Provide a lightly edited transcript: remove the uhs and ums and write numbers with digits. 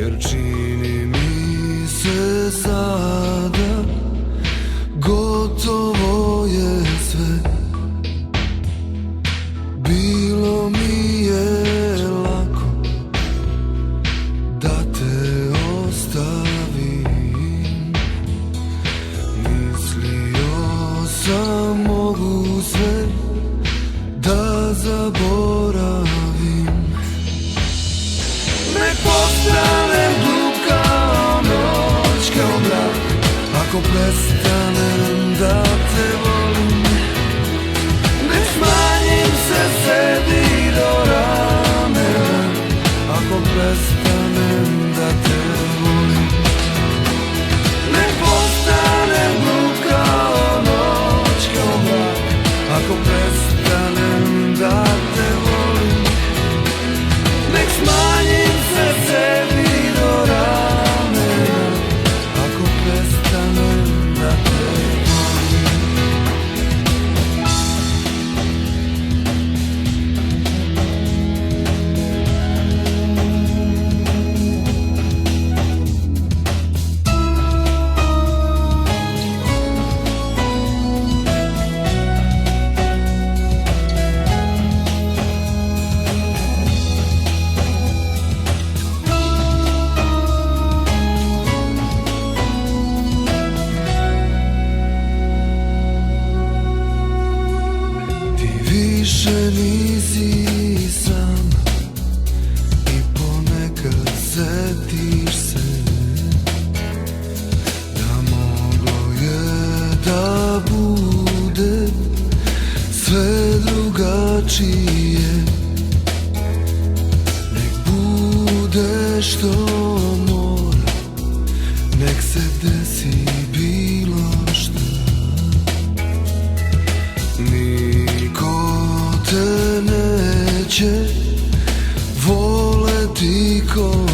jer čini mi se sada gotovo je sve. Bilo mi je lako da te ostavim, mislio sam mogu sve da zaboravim. Nek postanem glup kao noć, kao mrak, ako prestanem da te volim. Nek smanjim se sebi do ramena, ako prestanem da te volim. Nek postanem glup kao noć, kao mrak, ako prestanem da te volim. Nek smanjim se sebi do ramena, ako prestanem da te volim. Više nisi sam i ponekad setiš se da moglo je da bude sve drugačije. Nek bude što mora, nek se desi bilo šta. Niko te neće voleti ko